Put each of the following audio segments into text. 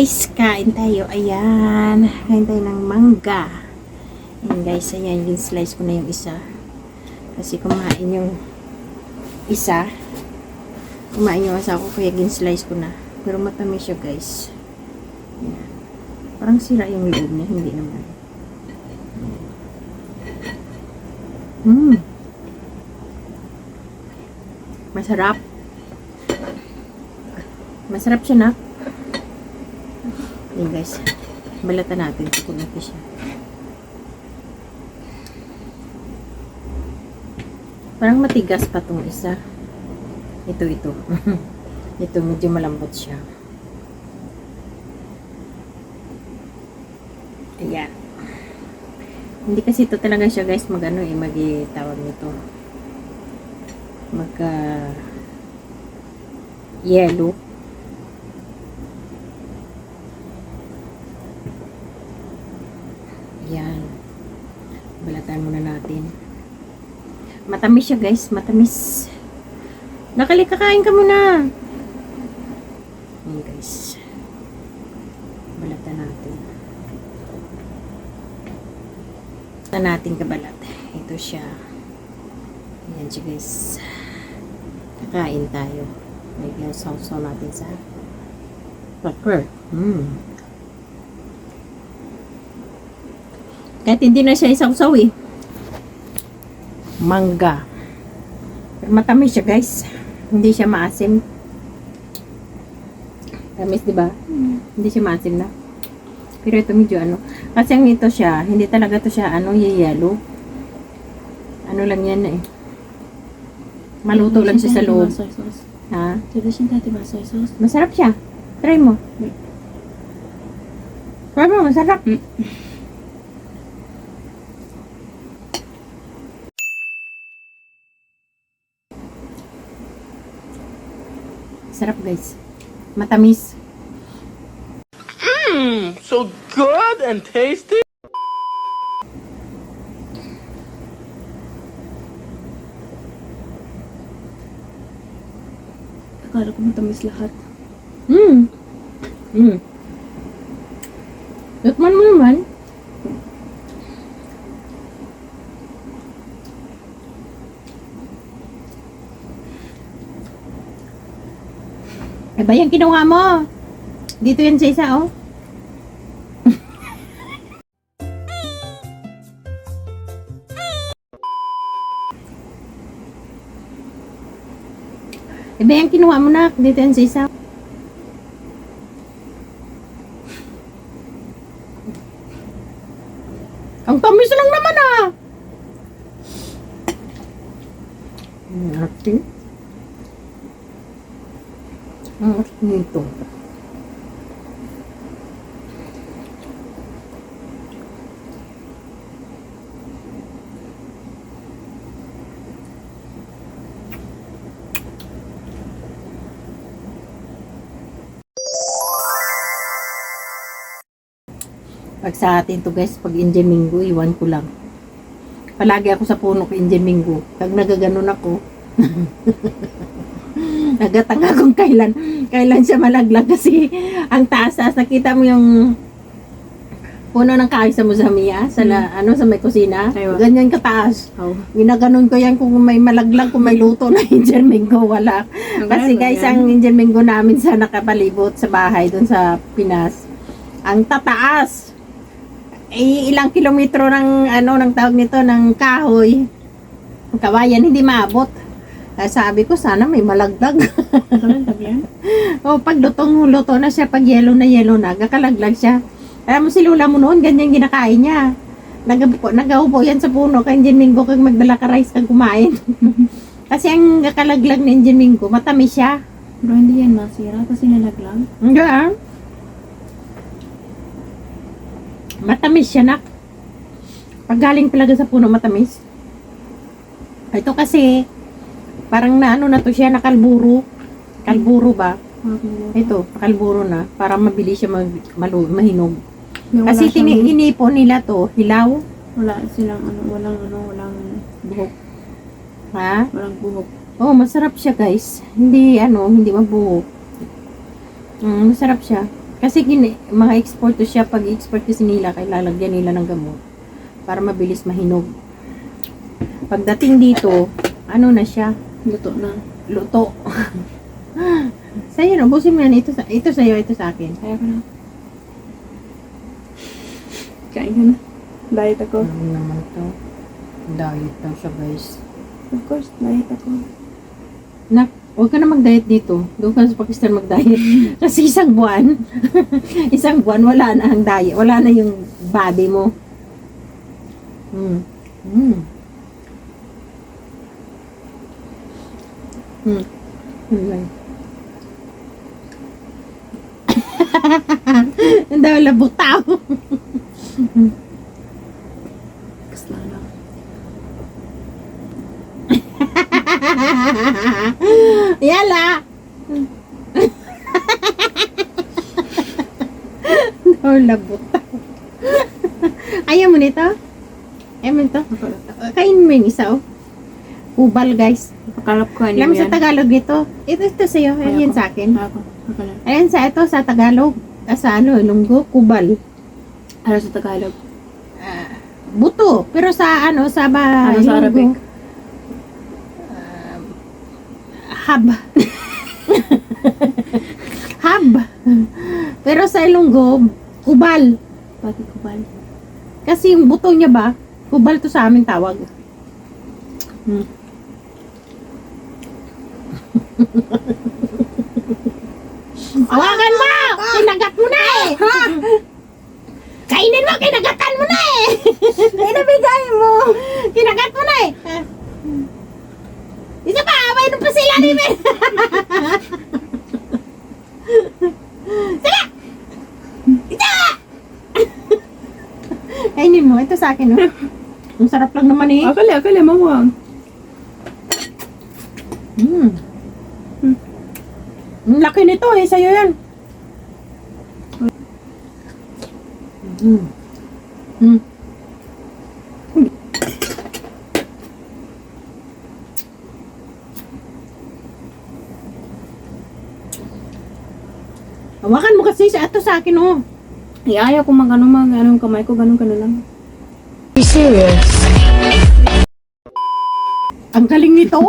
guys, kain tayo. Ayan, kain tayo ng mangga. Ayan guys, ayan, yung slice ko na yung isa. Kasi kumain yung isa. Kumain yung asa ko, kaya gin-slice ko na. Pero matamis siya guys. Ayan. Parang sira yung loob niya, hindi naman. Masarap. Masarap siya na. Ayan guys, balatan natin kung natin siya. Parang matigas pa tong isa. Ito. Ito medyo malambot siya. Ayan. Hindi kasi ito talaga siya guys mag-ano mag-tawag nito. Yellow. Yan. Balatan muna natin. Matamis siya guys. Matamis. Kakain ka muna. Yan guys. Balatan natin. Balatan natin kabalat. Ito siya. Yan siya guys. Kakain tayo. Lagyan sauce natin sa pepper. Kahit hindi na siya isawsaw eh. Mangga. Pero matamis siya guys. Hindi siya maasim. Tamis diba? Hindi siya maasim na. Pero ito medyo ano. Kasi ang ito siya, hindi talaga to siya yellow. Ano lang yan eh. Maluto lang siya sa loob. Ha? Masarap siya. Try mo. Try mo, masarap. Sarap guys. Matamis. So good and tasty. Akala ko matamis lahat. Tikman mo naman. Eh ba yung kinuha mo? Dito yan sa isa oh. Eh ba yung kinuha mo na? Dito yan sa isa. Ang tamis lang naman ah. Ate. Ang ate nito. Pag sa atin to guys, pag Indian Minggo, iwan ko lang. Palagi ako sa puno ko Indian Minggo. Pag nagaganon ako, nagatanga kung kailan siya malaglag kasi ang taas-taas. Nakita mo yung puno ng kahoy sa Muzamiya, sa may kusina. Aywa. Ganyan kataas. Oh. Ginaganon ko yan kung may malaglag, kung may luto na Indian Minggo, wala. Kasi guys, ang Indian Minggo namin sa nakapalibot sa bahay doon sa Pinas, ang tataas. Ilang kilometro ng ng tawag nito ng kahoy. Ang kawayan hindi maabot. Kaya sabi ko sana may malaglag. O pag luto na siya, pag yellow na, gakalaglag siya. Alam mo si Lula mo noon, ganyan ginakain niya. Nagaupo yan sa puno, kaya Indian Minggo kang magdala ka rice kang kumain. Kasi ang gakalaglag ng Indian Minggo, matamis siya. Pero hindi yan masira kasi nalaglag. Hindi ah. Matamis siya nak. Pag galing talaga sa puno, matamis. Ito kasi, parang na to siya, nakalburo. Kalburo ba? Ito, nakalburo na. Para mabilis siya mahinog. Kasi hinipon nila to, hilaw. Wala silang walang buhok. Ha? Walang buhok. Oh, masarap siya guys. Hindi mabuo. Masarap siya. Kasi mga export to siya. Pag export kasi nila, kailangan lagyan nila ng gamot para mabilis mahinog. Pagdating dito, ano na siya? Luto na. Luto. Sa'yo, ubusin mo yan. Ito sa'yo, ito sa akin. Kaya ko na. Kain ka na. Diet ako. Ano naman to? Diet daw siya, guys. Of course, diet ako. Nak, huwag ka na mag-diet dito. Doon ka sa Pakistan mag-diet. Kasi isang buwan, wala na ang diet. Wala na yung body mo. Anyway. Ang daw labutaw. Kaslana. Yala! Daw labutaw. Ayaw mo nito? Ayaw mo nito? Kainin mo yung isa, oh. Kubal, guys. Pakalap ko, ano Alam mo yan? sa Tagalog nito? Ito sa'yo. Ayan sa akin. Ako. Pakalap. Ayan sa Tagalog. Sa Lunggo, kubal. Ano sa Tagalog? Buto. Pero sa Ano sa Arabic? Hab. Hab. Pero sa Ilonggo, kubal. Bakit kubal? Kasi yung buto niya ba, kubal to sa amin tawag. Hawakan mo! Kinagat mo na eh! Ha? Kainin mo! Kinagatan mo na eh! Inabigay mo! Kinagat mo na eh! Isa pa! Mayroon pa sila rin eh! Sige! Isa! Kainin mo. Ito sa akin, oh. Ang sarap lang naman eh. Akala, mawang. Ang laki nito eh. Sa'yo yan. Hawakan mo kasi sa ato sa akin, oh. Ayaw ko anong kamay ko, ganun ka na lang. Ang galing nito.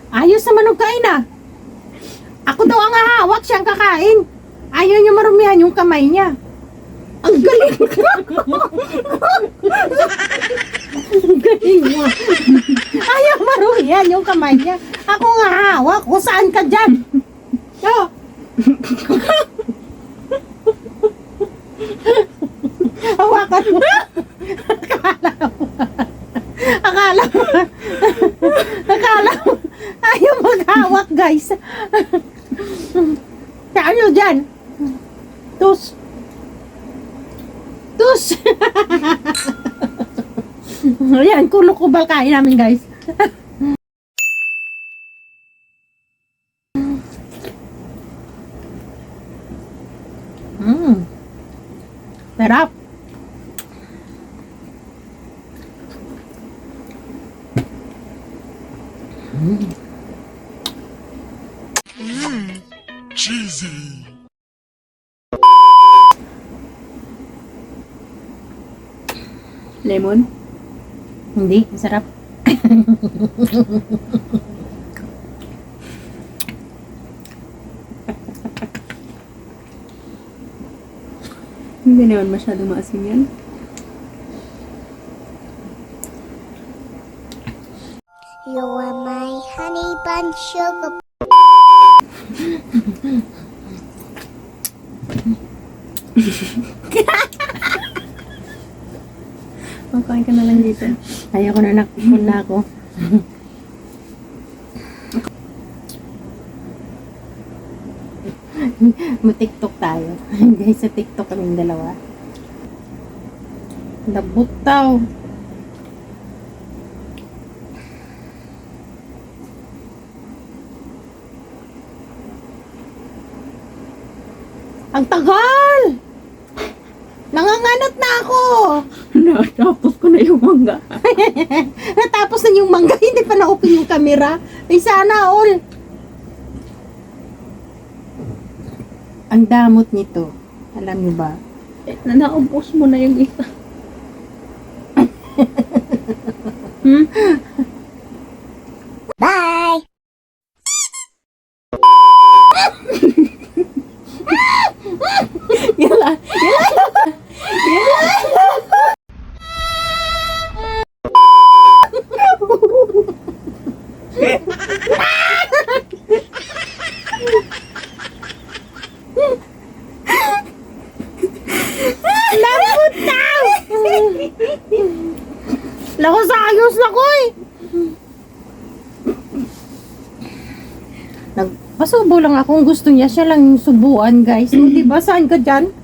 Ayos naman ang kain ah. Ako daw ang hahawak, siyang kakain. Ayaw niya marumihan yung kamay niya. Ang galing. Ang galing mo. Ayaw marumihan yung kamay niya. Ako ang hahawak. Kung saan ka dyan? Oh. Hawakan mo. Akala mo, ayaw maghawak, guys. Saan nyo dyan? Tus. Ayan, kulok-kubal kain namin, guys. Sarap. Cheesy. Lemon? Hindi, sarap. Hindi naman masyadong maasim yan. You are my honey bun sugar. Makain ka na lang dito. Ayaw ko na nakikun na ako. Mag-tiktok tayo. Guys, sa tiktok kaming dalawa. Nabutaw. Ang tagal! Nanganganot na ako! Natapos ko na yung mangga. Natapos na yung mangga, hindi pa na-open yung camera. Ay sana all. Ang damot nito. Alam niyo ba? Naubos mo na yung isa. Hmm? Bye! Yala. Damot na! Lako sa ayos na ko eh. Nagpasubo lang akong gusto niya. Siya lang yung subuan, guys. O, diba? Saan ka dyan?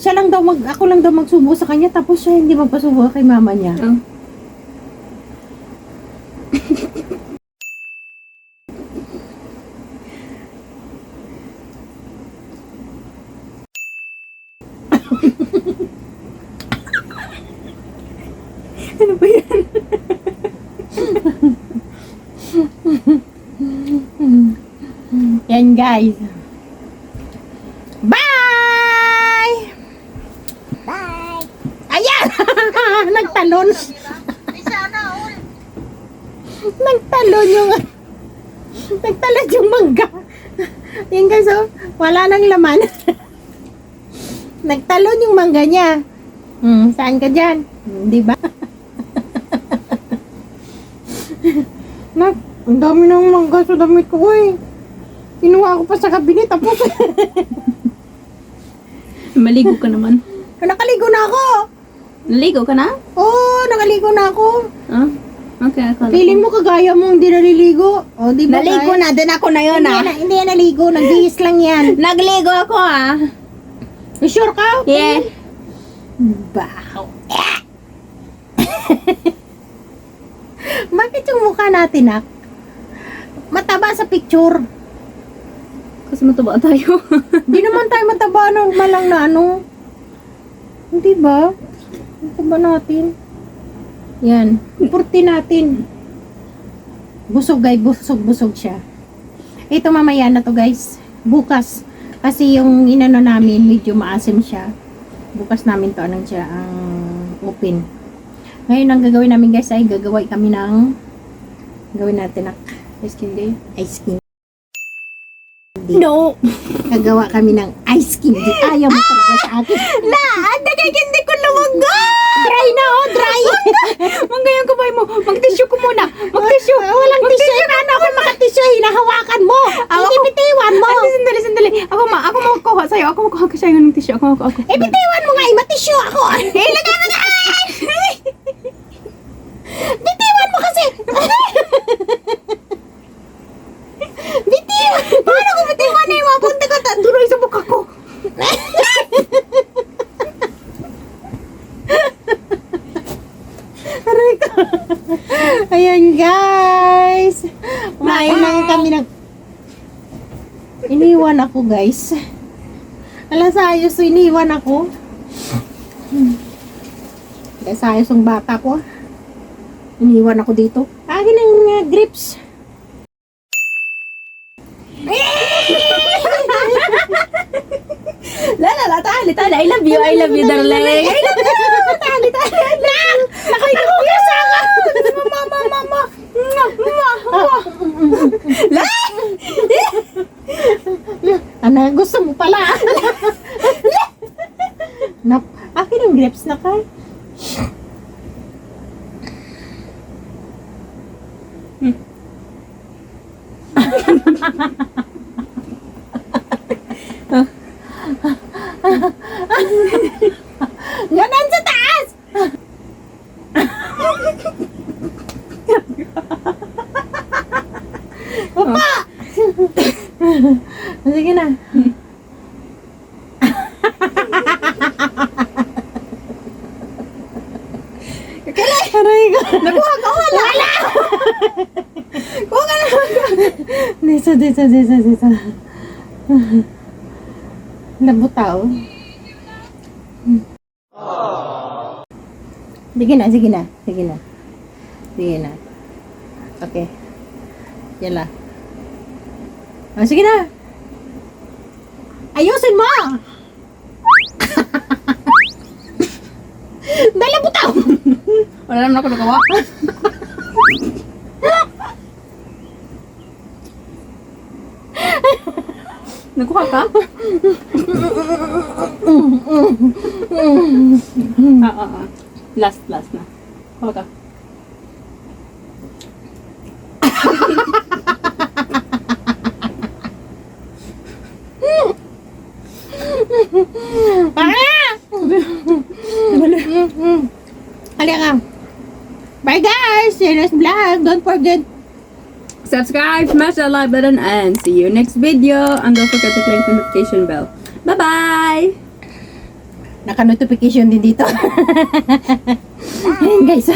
Siya lang daw ako lang daw magsubo sa kanya, tapos siya hindi magpasubo kay mama niya. Oh. Ano ba yan? Yan, guys. Bye! Bye! Ayan! Nagtalon. Nagtalon yung mangga. Yan, guys, oh. Wala nang laman. Nagtalon yung mangga niya. Saan ka dyan? Di ba? Ang dami ng mangga sa damit ko, eh. Kinuha ko pa sa kabinet, tapos Maligo ka naman. nakaligo na ako. Naligo ka na? Oo, nakaligo na ako. Ah? Okay, akala Feeling mo kagaya mo hindi naliligo. O, di ba? Naligo na din ako na yun, Hindi yan naligo. Nagbihis lang yan. Nagligo ako, ah. Sure ka? Yeah. Baho. Bakit yung mukha natin, nak? Mataba sa picture. Kasi mataba tayo. Di naman tayo mataba, normal lang na ano. Hindi ba? Mataba natin. Yan. Purti natin. Busog, guys. Busog siya. Ito mamaya na to, guys. Bukas. Kasi yung inano namin, medyo maasim siya. Bukas namin to, anong siya, ang open. Ngayon, ang gagawin namin, guys, ay gagawin kami ng gawin natin ng Ice cream day. ice cream. No! Gagawa kami ng ice cream. Ayaw mo talaga sa akin. Nagkikindi ko na mangga! Dry na, oh, dry. Mangga yung kamay mo. Mag-tissue ko muna. Mag-tissue. Walang tissue. Ano ako makatissue? Hinahawakan mo. Ibitiwan mo. Sandali. Ako makukuha sa'yo. Ako makukuha ka sa'yo ng tissue. Ako. Ibitiwan mo nga. Imatissue ako. Ilagay mo nga. Bitiwan mo kasi. Bitiwan. Paano ko bitiwan na yung mga punta ko? Tuloy sa mukha ko. Aray ko. Ayan, guys. Kumain lang kami ng... Iniwan ako, guys. Alas ayos, so iniwan ako. Alas ayos yung bata ko. Iniwan ako dito. Akin ang grips. Tali. I love you, darling. Tali. Lang! Nakainuya sa akin! Mama! Ano, gusto mo pala? Akin ang grapes na ka. Ganon sa taas! Papa! Sige na. Aray ko. Nakuha ka, wala. Kuha ka na. Dito. Nabutaw. Sige na. Okay. Yala. Oh, sige na. Ayusin mo! Dala butaw! Wala naman ako nagawa. Nagkuha ka? Last na. Kuha ka. Halika. Bye guys! See you next vlog. Don't forget. Subscribe, smash that like button, and see you next video. And don't forget to click the notification bell. Bye-bye! Naka-notification din dito. Ayun guys.